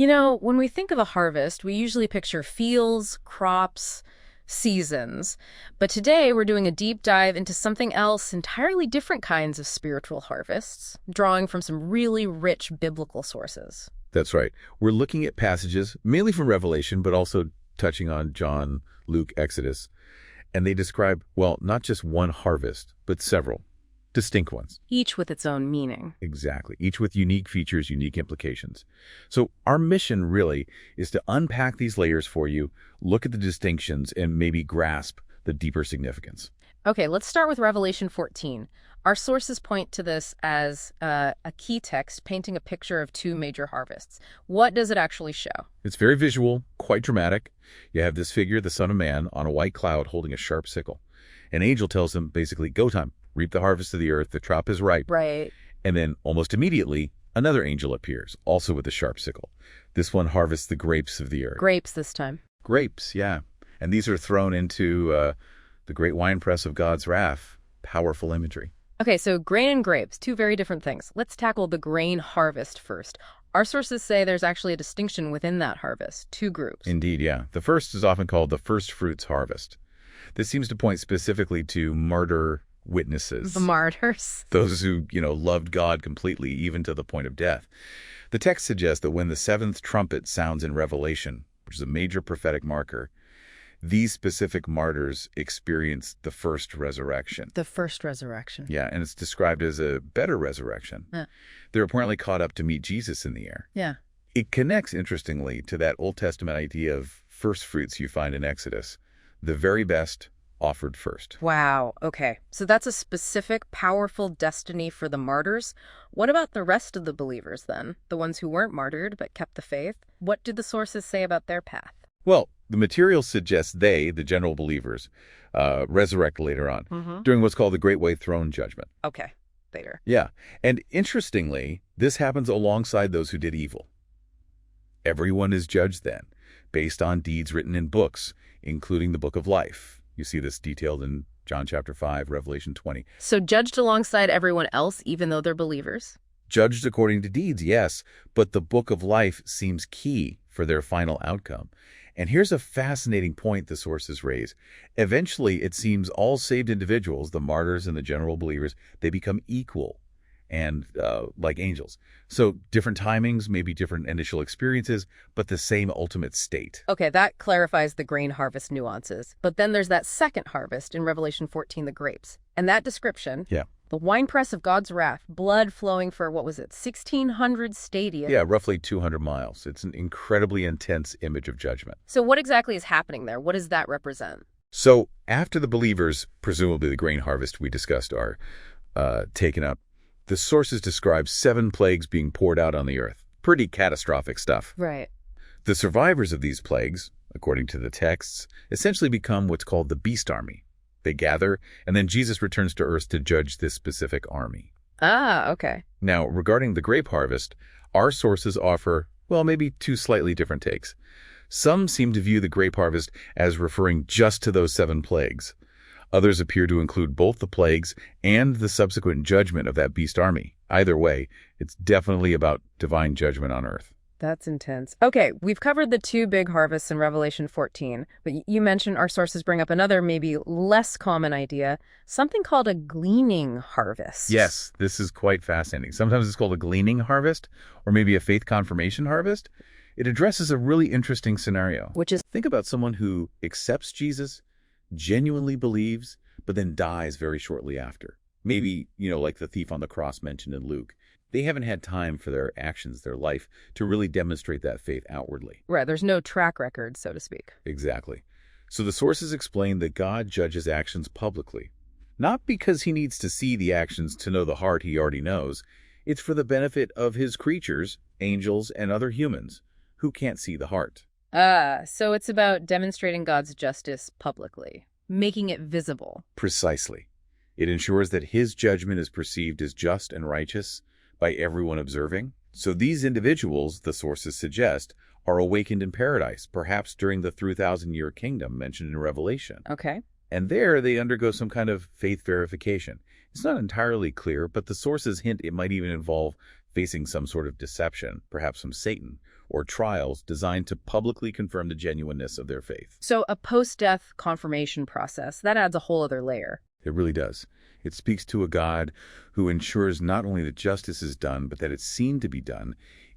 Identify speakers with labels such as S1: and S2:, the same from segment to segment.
S1: You know, when we think of a harvest, we usually picture fields, crops, seasons. But today we're doing a deep dive into something else, entirely different kinds of spiritual harvests, drawing from some really rich biblical sources.
S2: That's right. We're looking at passages, mainly from Revelation, but also touching on John, Luke, Exodus. And they describe, well, not just one harvest, but several distinct ones.
S1: Each with its own meaning.
S2: Exactly. Each with unique features, unique implications. So our mission really is to unpack these layers for you, look at the distinctions, and maybe grasp the deeper significance.
S1: Okay, let's start with Revelation 14. Our sources point to this as a key text painting a picture of two major harvests. What does it actually show?
S2: It's very visual, quite dramatic. You have this figure, the Son of Man, on a white cloud holding a sharp sickle. An angel tells him, basically, go time, reap the harvest of the earth, the crop is ripe.
S1: Right.
S2: And then almost immediately, another angel appears, also with a sharp sickle. This one harvests the grapes of the earth.
S1: Grapes this time.
S2: Grapes, yeah. And these are thrown into the great winepress of God's wrath. Powerful imagery.
S1: Okay, so grain and grapes, two very different things. Let's tackle the grain harvest first. Our sources say there's actually a distinction within that harvest, two groups.
S2: Indeed, yeah. The first is often called the first fruits harvest. This seems to point specifically to martyr witnesses.
S1: The martyrs.
S2: Those who, loved God completely, even to the point of death. The text suggests that when the seventh trumpet sounds in Revelation, which is a major prophetic marker, these specific martyrs experience the first resurrection.
S1: The first resurrection.
S2: Yeah, and it's described as a better resurrection.
S1: Yeah.
S2: They're apparently caught up to meet Jesus in the air.
S1: Yeah.
S2: It connects, interestingly, to that Old Testament idea of first fruits you find in Exodus. The very best offered first.
S1: Wow. Okay. So that's a specific, powerful destiny for the martyrs. What about the rest of the believers then? The ones who weren't martyred but kept the faith? What do the sources say about their path?
S2: Well, the material suggests they, the general believers, resurrect later on, during what's called the Great White Throne Judgment.
S1: Okay. Later.
S2: Yeah. And interestingly, this happens alongside those who did evil. Everyone is judged then, based on deeds written in books, including the Book of Life. You see this detailed in John chapter 5, Revelation 20.
S1: So judged alongside everyone else, even though they're believers?
S2: Judged according to deeds, yes, but the Book of Life seems key for their final outcome. And here's a fascinating point the sources raise. Eventually, it seems all saved individuals, the martyrs and the general believers, they become equal and like angels. So different timings, maybe different initial experiences, but the same ultimate state.
S1: Okay, that clarifies the grain harvest nuances. But then there's that second harvest in Revelation 14, the grapes. And that description,
S2: Yeah.
S1: the winepress of God's wrath, blood flowing for, 1,600 stadia.
S2: Yeah, roughly 200 miles. It's an incredibly intense image of judgment.
S1: So what exactly is happening there? What does that represent?
S2: So after the believers, presumably the grain harvest we discussed, are taken up, the sources describe 7 plagues being poured out on the earth. Pretty catastrophic stuff.
S1: Right.
S2: The survivors of these plagues, according to the texts, essentially become what's called the beast army. They gather, and then Jesus returns to earth to judge this specific army.
S1: Ah, okay.
S2: Now, regarding the grape harvest, our sources offer, well, maybe 2 slightly different takes. Some seem to view the grape harvest as referring just to those 7 plagues. Others appear to include both the plagues and the subsequent judgment of that beast army. Either way, it's definitely about divine judgment on earth.
S1: That's intense. Okay, we've covered the 2 big harvests in Revelation 14, but you mentioned our sources bring up another, maybe less common idea, something called a gleaning harvest.
S2: Yes, this is quite fascinating. Sometimes it's called a gleaning harvest, or maybe a faith confirmation harvest. It addresses a really interesting scenario.
S1: Which is?
S2: Think about someone who accepts Jesus, genuinely believes, but then dies very shortly after. Maybe, like the thief on the cross mentioned in Luke. They haven't had time for their actions, their life, to really demonstrate that faith outwardly.
S1: Right, there's no track record, so to speak.
S2: Exactly. So the sources explain that God judges actions publicly. Not because he needs to see the actions to know the heart he already knows. It's for the benefit of his creatures, angels, and other humans, who can't see the heart.
S1: So it's about demonstrating God's justice publicly, making it visible.
S2: Precisely. It ensures that his judgment is perceived as just and righteous by everyone observing. So these individuals, the sources suggest, are awakened in paradise, perhaps during the 3,000-year kingdom mentioned in Revelation.
S1: Okay.
S2: And there they undergo some kind of faith verification. It's not entirely clear, but the sources hint it might even involve facing some sort of deception, perhaps from Satan, or trials designed to publicly confirm the genuineness of their faith.
S1: So a post-death confirmation process, that adds a whole other layer.
S2: It really does. It speaks to a God who ensures not only that justice is done, but that it's seen to be done,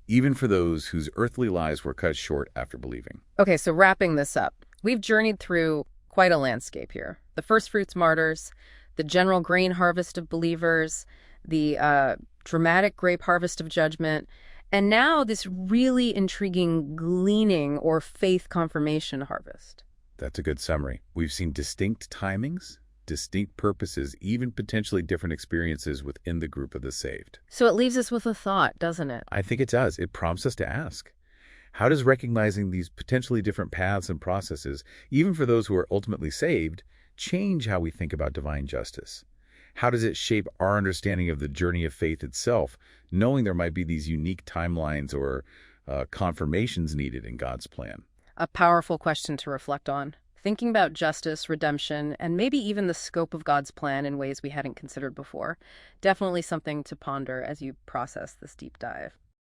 S2: even for those whose earthly lives were cut short after believing.
S1: Okay, so wrapping this up, we've journeyed through quite a landscape here. The first fruits martyrs, the general grain harvest of believers, the dramatic grape harvest of judgment, and now this really intriguing gleaning or faith confirmation harvest.
S2: That's a good summary. We've seen distinct timings, distinct purposes, even potentially different experiences within the group of the saved.
S1: So it leaves us with a thought, doesn't it?
S2: I think it does. It prompts us to ask, how does recognizing these potentially different paths and processes, even for those who are ultimately saved, change how we think about divine justice? How does it shape our understanding of the journey of faith itself, knowing there might be these unique timelines or confirmations needed in God's plan?
S1: A powerful question to reflect on. Thinking about justice, redemption, and maybe even the scope of God's plan in ways we hadn't considered before. Definitely something to ponder as you process this deep dive.